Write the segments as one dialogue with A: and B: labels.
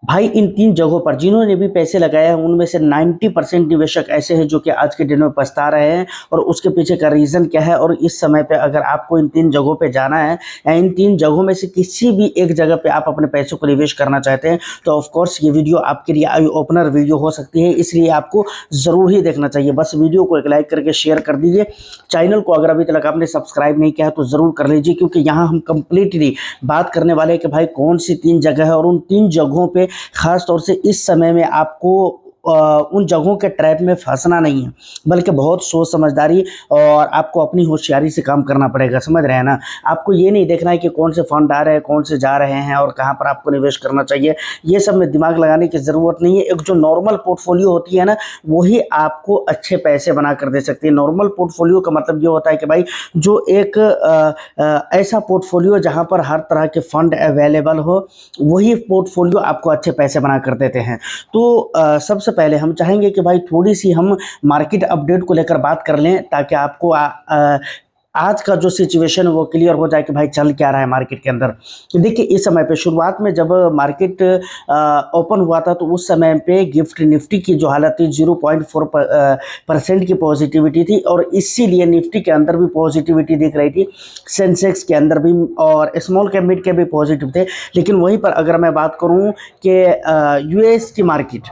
A: भाई इन तीन जगहों पर जिन्होंने भी पैसे लगाए हैं उनमें से 90% निवेशक ऐसे हैं जो कि आज के दिन में पछता रहे हैं। और उसके पीछे का रीज़न क्या है, और इस समय पे अगर आपको इन तीन जगहों पे जाना है या इन तीन जगहों में से किसी भी एक जगह पे आप अपने पैसों को निवेश करना चाहते हैं, तो ऑफ कोर्स ये वीडियो आपके लिए आई ओपनर वीडियो हो सकती है, इसलिए आपको ज़रूर ही देखना चाहिए। बस वीडियो को एक लाइक करके शेयर कर दीजिए। चैनल को अगर अभी तक आपने सब्सक्राइब नहीं किया है तो ज़रूर कर लीजिए, क्योंकि यहाँ हम कंप्लीटली बात करने वाले हैं कि भाई कौन सी तीन जगह है, और उन तीन जगहों पे खास तौर से इस समय में आपको उन जगहों के ट्रैप में फंसना नहीं है, बल्कि बहुत सोच समझदारी और आपको अपनी होशियारी से काम करना पड़ेगा। समझ रहे हैं ना? आपको ये नहीं देखना है कि कौन से फंड आ रहे हैं, कौन से जा रहे हैं और कहाँ पर आपको निवेश करना चाहिए। ये सब में दिमाग लगाने की ज़रूरत नहीं है। एक जो नॉर्मल पोर्टफोलियो होती है ना, वही आपको अच्छे पैसे बना कर दे सकती है। नॉर्मल पोर्टफोलियो का मतलब ये होता है कि भाई जो एक ऐसा पोर्टफोलियो जहाँ पर हर तरह के फंड अवेलेबल हो, वही पोर्टफोलियो आपको अच्छे पैसे बना कर देते हैं। तो सबसे पहले हम चाहेंगे कि भाई थोड़ी सी हम मार्केट अपडेट को लेकर बात कर लें, ताकि आपको आज का जो सिचुएशन है वो क्लियर हो जाए कि भाई चल क्या रहा है मार्केट के अंदर। तो देखिए, इस समय पे शुरुआत में जब मार्केट ओपन हुआ था तो उस समय पे गिफ्ट निफ्टी की जो हालत थी 0.4% की पॉजिटिविटी थी, और इसीलिए निफ्टी के अंदर भी पॉजिटिविटी दिख रही थी, सेंसेक्स के अंदर भी, और स्मॉल कैप मिड कैप भी पॉजिटिव थे। लेकिन वहीं पर अगर मैं बात करूं कि यूएस की मार्केट,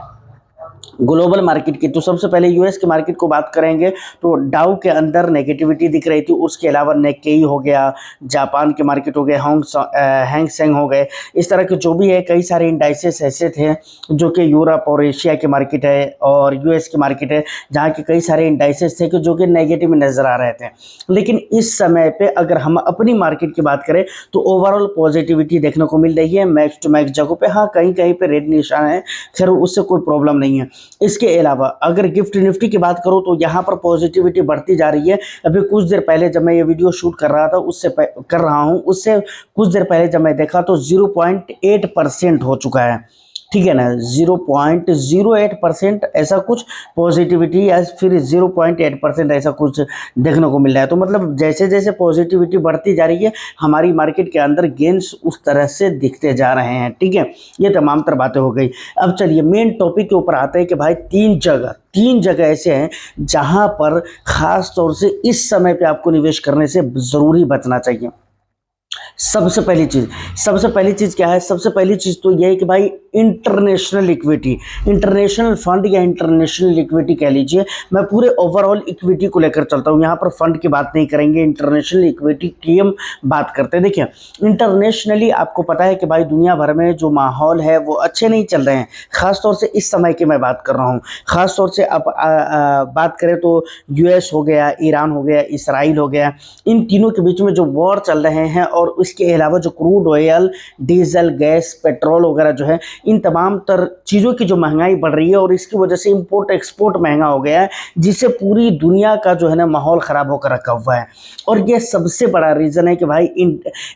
A: ग्लोबल मार्केट की, तो सबसे पहले यूएस के मार्केट को बात करेंगे तो डाउ के अंदर नेगेटिविटी दिख रही थी। उसके अलावा निक्केई हो गया, जापान के मार्केट हो गए, हैंग सेंग हो गए, इस तरह के जो भी है कई सारे इंडाइसेस ऐसे थे जो कि यूरोप और एशिया की मार्केट है और यूएस की मार्केट है, जहाँ के कई सारे इंडाइसेस थे कि जो कि नेगेटिव में नज़र आ रहे थे। लेकिन इस समय पे अगर हम अपनी मार्केट की बात करें तो ओवरऑल पॉजिटिविटी देखने को मिल रही है मैक्स टू मैक्स जगहों पे। हाँ, कहीं कहीं पे रेड निशान है, खैर उससे कोई प्रॉब्लम नहीं है। इसके अलावा अगर गिफ्ट निफ्टी की बात करूं तो यहाँ पर पॉजिटिविटी बढ़ती जा रही है। अभी कुछ देर पहले जब मैं ये वीडियो शूट कर रहा था उससे कुछ देर पहले जब मैं देखा तो 0.8% हो चुका है। ठीक है ना, 0.08% ऐसा कुछ पॉजिटिविटी, या फिर 0.8% ऐसा कुछ देखने को मिल रहा है। तो मतलब जैसे जैसे पॉजिटिविटी बढ़ती जा रही है, हमारी मार्केट के अंदर गेंस उस तरह से दिखते जा रहे हैं। ठीक है, ये तमाम तर बातें हो गई। अब चलिए मेन टॉपिक के ऊपर आते हैं कि भाई तीन जगह ऐसे हैं जहां पर खास तौर से इस समय पे आपको निवेश करने से ज़रूरी बचना चाहिए। सबसे पहली चीज क्या है? सबसे पहली चीज तो यह है कि भाई इंटरनेशनल इक्विटी, इंटरनेशनल फंड या इंटरनेशनल इक्विटी कह लीजिए। मैं पूरे ओवरऑल इक्विटी को लेकर चलता हूं, यहां पर फंड की बात नहीं करेंगे, इंटरनेशनल इक्विटी की हम बात करते हैं। देखिए, इंटरनेशनली आपको पता है कि भाई दुनिया भर में जो माहौल है वो अच्छे नहीं चल रहे हैं। खासतौर से इस समय की मैं बात कर रहा हूँ। खासतौर से अब बात करें तो यूएस हो गया, ईरान हो गया, इसराइल हो गया, इन तीनों के बीच में जो वॉर चल रहे हैं, और इसके अलावा जो crude oil, diesel, gas, petrol वगैरह जो है, इन तमाम तर चीज़ों की जो महंगाई बढ़ रही है, और इसकी वजह से इंपोर्ट एक्सपोर्ट महंगा हो गया है, जिससे पूरी दुनिया का जो है ना माहौल ख़राब होकर रखा हुआ है। और ये सबसे बड़ा रीज़न है कि भाई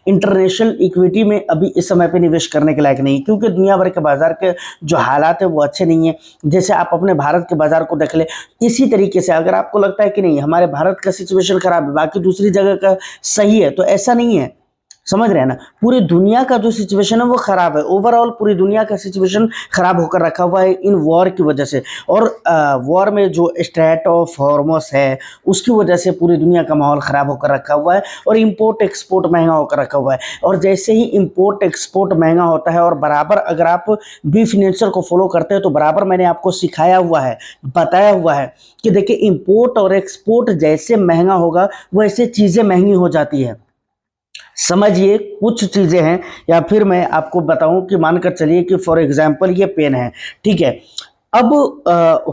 A: इंटरनेशनल इक्विटी में अभी इस समय पे निवेश करने के लायक नहीं, क्योंकि दुनिया भर के बाज़ार के जो हालात है वो अच्छे नहीं है। जैसे आप अपने भारत के बाज़ार को देख ले, इसी तरीके से अगर आपको लगता है कि नहीं हमारे भारत का सिचुएशन ख़राब है, बाकी दूसरी जगह का सही है, तो ऐसा नहीं है। समझ रहे हैं ना? पूरी दुनिया का जो सिचुएशन है वो खराब है। ओवरऑल पूरी दुनिया का सिचुएशन खराब होकर रखा हुआ है इन वॉर की वजह से, और वॉर में जो स्ट्रेट ऑफ हॉर्मुज़ है उसकी वजह से पूरी दुनिया का माहौल ख़राब होकर रखा हुआ है, और इंपोर्ट एक्सपोर्ट महंगा होकर रखा हुआ है। और जैसे ही इंपोर्ट एक्सपोर्ट महंगा होता है, और बराबर अगर आप बी फिनेंसर को फॉलो करते हैं तो बराबर मैंने आपको सिखाया हुआ है, बताया हुआ है कि देखिए इंपोर्ट और एक्सपोर्ट जैसे महंगा होगा वैसे चीज़ें महंगी हो जाती है। समझिए, कुछ चीज़ें हैं, या फिर मैं आपको बताऊं कि मानकर चलिए कि फॉर एग्जांपल ये पेन है, ठीक है। अब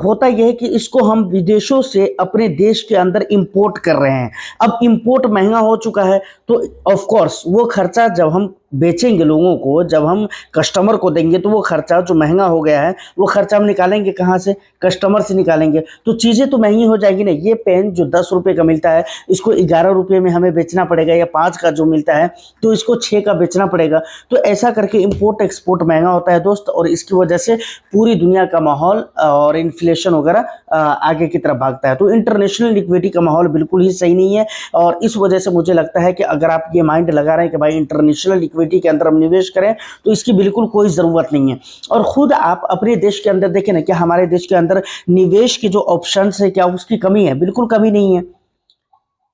A: होता यह है कि इसको हम विदेशों से अपने देश के अंदर इंपोर्ट कर रहे हैं। अब इंपोर्ट महंगा हो चुका है, तो ऑफ कोर्स वो खर्चा जब हम बेचेंगे लोगों को, जब हम कस्टमर को देंगे, तो वो खर्चा जो महंगा हो गया है वो खर्चा हम निकालेंगे कहाँ से? कस्टमर से निकालेंगे। तो चीज़ें तो महंगी हो जाएगी ना। ये पेन जो 10 रुपये का मिलता है, इसको 11 रुपये में हमें बेचना पड़ेगा, या 5 का जो मिलता है तो इसको 6 का बेचना पड़ेगा। तो ऐसा करके इंपोर्ट एक्सपोर्ट महंगा होता है दोस्त, और इसकी वजह से पूरी दुनिया का माहौल और इन्फ्लेशन वगैरह आगे की तरफ भागता है। तो इंटरनेशनल लिक्विडिटी का माहौल बिल्कुल ही सही नहीं है और इस वजह से मुझे लगता है कि अगर आप ये माइंड लगा रहे हैं कि भाई इंटरनेशनल लिक्विडिटी के अंदर हम निवेश करें तो इसकी बिल्कुल कोई ज़रूरत नहीं है। और ख़ुद आप अपने देश के अंदर देखें ना कि हमारे देश के अंदर निवेश के जो ऑप्शंस है क्या उसकी कमी है? बिल्कुल कमी नहीं है।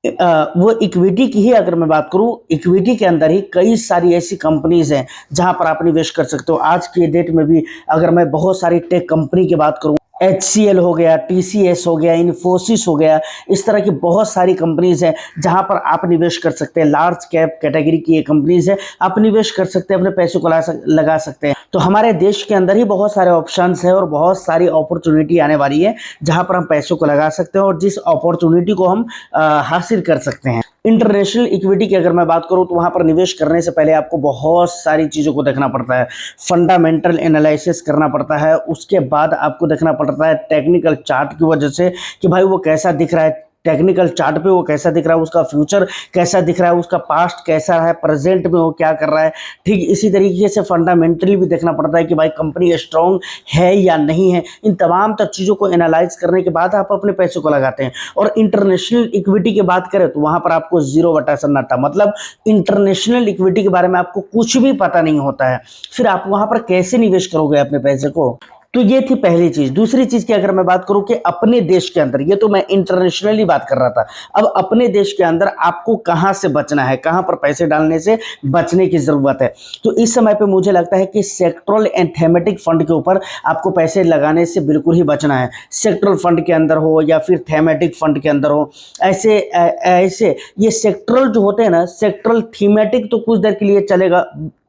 A: वो इक्विटी की ही अगर मैं बात करूं, इक्विटी के अंदर ही कई सारी ऐसी कंपनीज हैं जहां पर आप निवेश कर सकते हो। आज के डेट में भी अगर मैं बहुत सारी टेक कंपनी की बात करूं, HCL हो गया, TCS हो गया, इन्फोसिस हो गया, इस तरह की बहुत सारी कंपनीज हैं जहां पर आप निवेश कर सकते हैं। लार्ज कैप कैटेगरी की ये कंपनीज है, आप निवेश कर सकते हैं, अपने पैसों को लगा सकते हैं। तो हमारे देश के अंदर ही बहुत सारे ऑप्शंस हैं और बहुत सारी अपॉर्चुनिटी आने वाली है जहां पर हम पैसों को लगा सकते हैं और जिस अपॉर्चुनिटी को हम हासिल कर सकते हैं। इंटरनेशनल इक्विटी की अगर मैं बात करूं तो वहां पर निवेश करने से पहले आपको बहुत सारी चीज़ों को देखना पड़ता है। फंडामेंटल एनालिसिस करना पड़ता है, उसके बाद आपको देखना पड़ता है टेक्निकल चार्ट की वजह से कि भाई वो कैसा दिख रहा है, टेक्निकल चार्ट पे वो कैसा दिख रहा है, उसका फ्यूचर कैसा दिख रहा है, उसका पास्ट कैसा है, प्रेजेंट में वो क्या कर रहा है। ठीक इसी तरीके से फंडामेंटली भी देखना पड़ता है कि भाई कंपनी स्ट्रॉन्ग है या नहीं है। इन तमाम तक चीज़ों को एनालाइज करने के बाद आप अपने पैसों को लगाते हैं। और इंटरनेशनल इक्विटी की बात करें तो वहाँ पर आपको 0 सन्नाटा, मतलब इंटरनेशनल इक्विटी के बारे में आपको कुछ भी पता नहीं होता है। फिर आप वहाँ पर कैसे निवेश करोगे अपने पैसे को? तो ये थी पहली चीज। दूसरी चीज की अगर मैं बात करूं कि अपने देश के अंदर, ये तो मैं इंटरनेशनली बात कर रहा था, अब अपने देश के अंदर आपको कहां से बचना है, कहां पर पैसे डालने से बचने की जरूरत है। तो इस समय पे मुझे लगता है कि सेक्टरल एंड थेमेटिक फंड के ऊपर आपको पैसे लगाने से बिल्कुल ही बचना है। सेक्टरल फंड के अंदर हो या फिर थेमेटिक फंड के अंदर हो, ऐसे ये सेक्टरल जो होते हैं ना, सेक्टरल थीमेटिक तो कुछ देर के लिए चलेगा,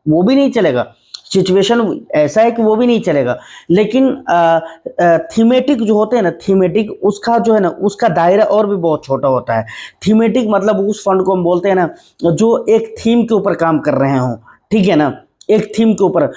A: वो भी नहीं चलेगा, सिचुएशन ऐसा है कि वो भी नहीं चलेगा। लेकिन थीमेटिक जो होते हैं ना, थीमेटिक उसका जो है ना, उसका दायरा और भी बहुत छोटा होता है। थीमेटिक मतलब उस फंड को हम बोलते हैं ना जो एक थीम के ऊपर काम कर रहे हों, ठीक है ना, एक थीम के ऊपर,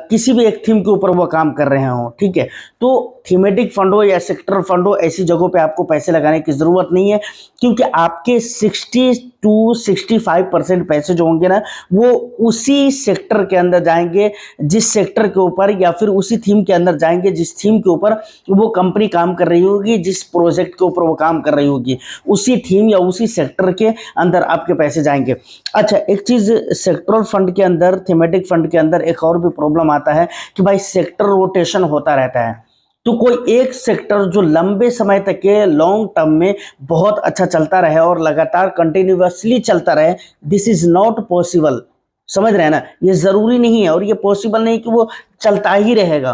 A: किसी भी एक थीम के ऊपर वो काम कर रहे हों, ठीक है। तो थीमेटिक फंड हो या सेक्टर फंड हो, ऐसी जगहों पे आपको पैसे लगाने की ज़रूरत नहीं है, क्योंकि आपके 60 to 65% पैसे जो होंगे ना वो उसी सेक्टर के अंदर जाएंगे जिस सेक्टर के ऊपर, या फिर उसी थीम के अंदर जाएंगे जिस थीम के ऊपर वो कंपनी काम कर रही होगी, जिस प्रोजेक्ट के ऊपर वो काम कर रही होगी, उसी थीम या उसी सेक्टर के अंदर आपके पैसे जाएंगे। अच्छा, एक चीज़ सेक्टरल फंड के अंदर, थीमेटिक फंड के अंदर एक और भी प्रॉब्लम आता है कि भाई सेक्टर रोटेशन होता रहता है। तो कोई एक सेक्टर जो लंबे समय तक के लॉन्ग टर्म में बहुत अच्छा चलता रहे और लगातार कंटिन्यूअसली चलता रहे, दिस इज नॉट पॉसिबल। समझ रहे हैं ना, ये जरूरी नहीं है और ये पॉसिबल नहीं कि वो चलता ही रहेगा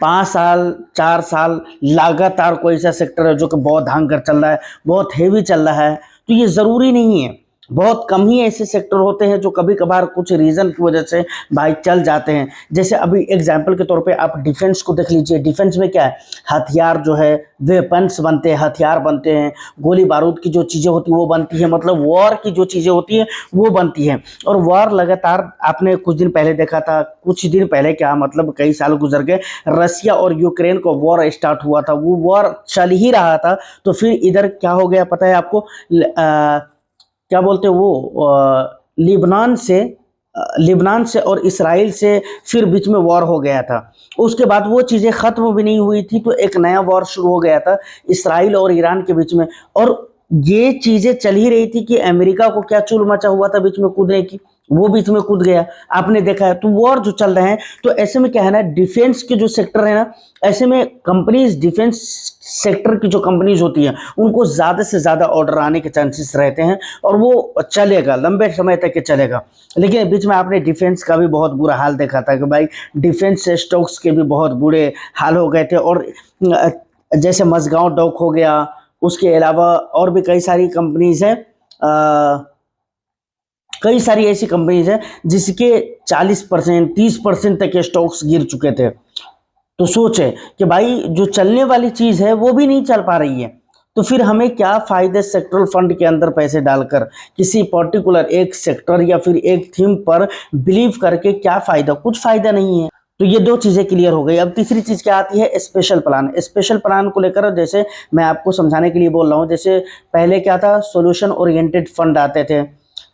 A: 5 साल 4 साल लगातार। कोई ऐसा सेक्टर है जो कि बहुत धांग कर चल रहा है, बहुत हेवी चल रहा है, तो ये जरूरी नहीं है। बहुत कम ही ऐसे सेक्टर होते हैं जो कभी कभार कुछ रीज़न की वजह से भाई चल जाते हैं। जैसे अभी एग्जाम्पल के तौर पे आप डिफेंस को देख लीजिए। डिफेंस में क्या है, हथियार जो है, वेपन्स बनते हैं, हथियार बनते हैं, गोली बारूद की जो चीज़ें होती हैं वो बनती है, मतलब वॉर की जो चीज़ें होती हैं वो बनती हैं। और वॉर लगातार, आपने कुछ दिन पहले देखा था, कुछ दिन पहले क्या मतलब कई साल गुजर गए, रसिया और यूक्रेन का वॉर स्टार्ट हुआ था, वो वॉर चल ही रहा था। तो फिर इधर क्या हो गया पता है आपको, क्या बोलते हैं वो, लिबनान से और इसराइल से फिर बीच में वॉर हो गया था। उसके बाद वो चीज़ें ख़त्म भी नहीं हुई थी तो एक नया वॉर शुरू हो गया था इसराइल और ईरान के बीच में। और ये चीज़ें चल ही रही थी कि अमेरिका को क्या चूल मचा हुआ था बीच में कूदने की, वो बीच में कूद गया, आपने देखा है। तो वॉर जो चल रहे हैं, तो ऐसे में क्या है ना, डिफेंस के जो सेक्टर है ना, ऐसे में कंपनीज, डिफेंस सेक्टर की जो कंपनीज होती हैं उनको ज़्यादा से ज़्यादा ऑर्डर आने के चांसेस रहते हैं और वो चलेगा, लंबे समय तक के चलेगा। लेकिन बीच में आपने डिफेंस का भी बहुत बुरा हाल देखा था कि भाई डिफेंस स्टॉक्स के भी बहुत बुरे हाल हो गए थे। और जैसे मझगांव डॉक हो गया, उसके अलावा और भी कई सारी कंपनीज हैं, कई सारी ऐसी कंपनीज हैं जिसके 40% 30% तक के स्टॉक्स गिर चुके थे। तो सोचे कि भाई जो चलने वाली चीज़ है वो भी नहीं चल पा रही है, तो फिर हमें क्या फ़ायदे सेक्टरल फंड के अंदर पैसे डालकर किसी पर्टिकुलर एक सेक्टर या फिर एक थीम पर बिलीव करके क्या फ़ायदा, कुछ फ़ायदा नहीं है। तो ये 2 चीज़ें क्लियर हो गई। अब तीसरी चीज़ क्या आती है, स्पेशल प्लान। स्पेशल प्लान को लेकर जैसे मैं आपको समझाने के लिए बोल रहा हूँ, जैसे पहले क्या था, सॉल्यूशन ओरिएंटेड फंड आते थे,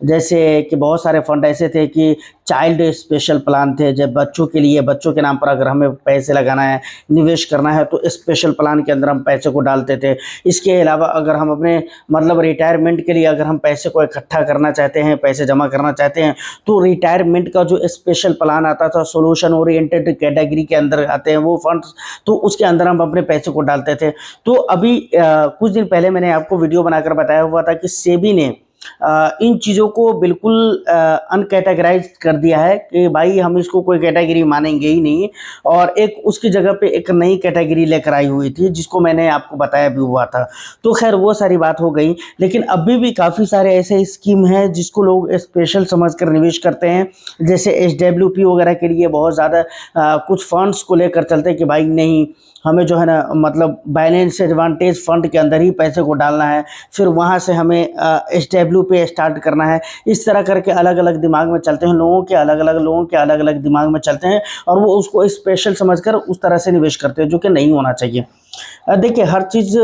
A: जैसे कि बहुत सारे फंड ऐसे थे कि चाइल्ड स्पेशल प्लान थे, जब बच्चों के लिए, बच्चों के नाम पर अगर हमें पैसे लगाना है, निवेश करना है, तो स्पेशल प्लान के अंदर हम पैसे को डालते थे। इसके अलावा अगर हम अपने मतलब रिटायरमेंट के लिए अगर हम पैसे को इकट्ठा करना चाहते हैं, पैसे जमा करना चाहते हैं, तो रिटायरमेंट का जो स्पेशल प्लान आता था, सोल्यूशन ओरिएंटेड कैटेगरी के अंदर आते हैं वो फंड्स, तो उसके अंदर हम अपने पैसे को डालते थे। तो अभी कुछ दिन पहले मैंने आपको वीडियो बनाकर बताया हुआ था कि सेबी ने इन चीज़ों को बिल्कुल अनकैटेगराइज कर दिया है कि भाई हम इसको कोई कैटेगरी मानेंगे ही नहीं, और एक उसकी जगह पे एक नई कैटेगरी लेकर आई हुई थी जिसको मैंने आपको बताया भी हुआ था। तो खैर वो सारी बात हो गई, लेकिन अभी भी काफ़ी सारे ऐसे स्कीम हैं जिसको लोग स्पेशल समझकर निवेश करते हैं। जैसे SWP वगैरह के लिए बहुत ज़्यादा कुछ फंड्स को लेकर चलते हैं कि भाई नहीं, हमें जो है ना मतलब बैलेंस एडवांटेज फंड के अंदर ही पैसे को डालना है, फिर वहाँ से हमें SW पे स्टार्ट करना है। इस तरह करके अलग अलग दिमाग में चलते हैं लोगों के, अलग अलग दिमाग में चलते हैं, और वो उसको स्पेशल समझकर उस तरह से निवेश करते हैं, जो कि नहीं होना चाहिए। देखिए हर चीज़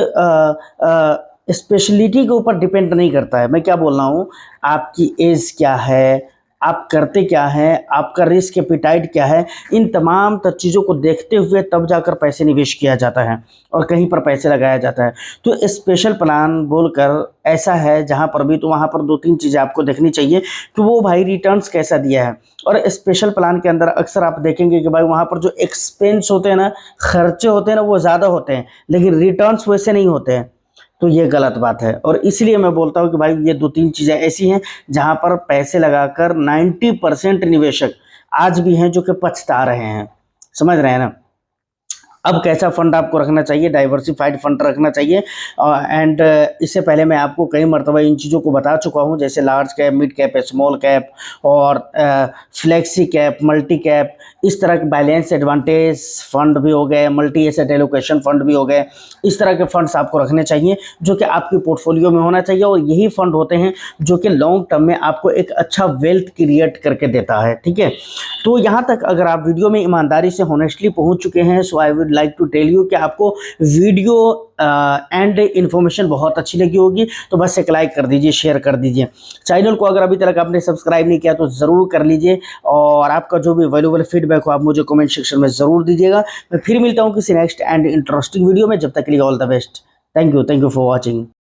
A: स्पेशलिटी के ऊपर डिपेंड नहीं करता है। मैं क्या बोल रहा हूँ, आपकी एज क्या है, आप करते क्या हैं, आपका रिस्क एपिटाइट क्या है, इन तमाम चीज़ों को देखते हुए तब जाकर पैसे निवेश किया जाता है और कहीं पर पैसे लगाया जाता है। तो स्पेशल प्लान बोलकर ऐसा है जहाँ पर भी, तो वहाँ पर 2-3 चीज़ें आपको देखनी चाहिए कि वो भाई रिटर्न्स कैसा दिया है। और स्पेशल प्लान के अंदर अक्सर आप देखेंगे कि भाई वहाँ पर जो एक्सपेंस होते हैं ना, खर्चे होते हैं ना, वो ज़्यादा होते हैं, लेकिन रिटर्न्स वैसे नहीं होते हैं। तो ये गलत बात है, और इसलिए मैं बोलता हूँ कि भाई ये 2-3 चीज़ें ऐसी हैं जहाँ पर पैसे लगाकर 90% निवेशक आज भी हैं जो कि पछता रहे हैं। समझ रहे हैं ना। अब कैसा फंड आपको रखना चाहिए, डाइवर्सिफाइड फंड रखना चाहिए। एंड इससे पहले मैं आपको कई मरतबा इन चीज़ों को बता चुका हूँ, जैसे large cap, mid cap, small cap और फ्लेक्सी कैप, मल्टी कैप, इस तरह के बैलेंस एडवांटेज फंड भी हो गए, मल्टी एसेट एलोकेशन फंड भी हो गए। इस तरह के फंड्स आपको रखने चाहिए जो कि आपके पोर्टफोलियो में होना चाहिए, और यही फंड होते हैं जो कि लॉन्ग टर्म में आपको एक अच्छा वेल्थ क्रिएट करके देता है। ठीक है, तो यहाँ तक अगर आप वीडियो में ईमानदारी से हॉनेस्टली पहुँच चुके हैं, so I would like to tell you कि आपको वीडियो एंड इन्फॉर्मेशन बहुत अच्छी लगी होगी, तो बस एक लाइक कर दीजिए, शेयर कर दीजिए। चैनल को अगर अभी तक आपने सब्सक्राइब नहीं किया तो ज़रूर कर लीजिए, और आपका जो भी वैल्यूएबल फीडबैक हो आप मुझे कमेंट सेक्शन में ज़रूर दीजिएगा। मैं फिर मिलता हूँ किसी नेक्स्ट एंड इंटरेस्टिंग वीडियो में, जब तक के लिए all the best. Thank you for watching.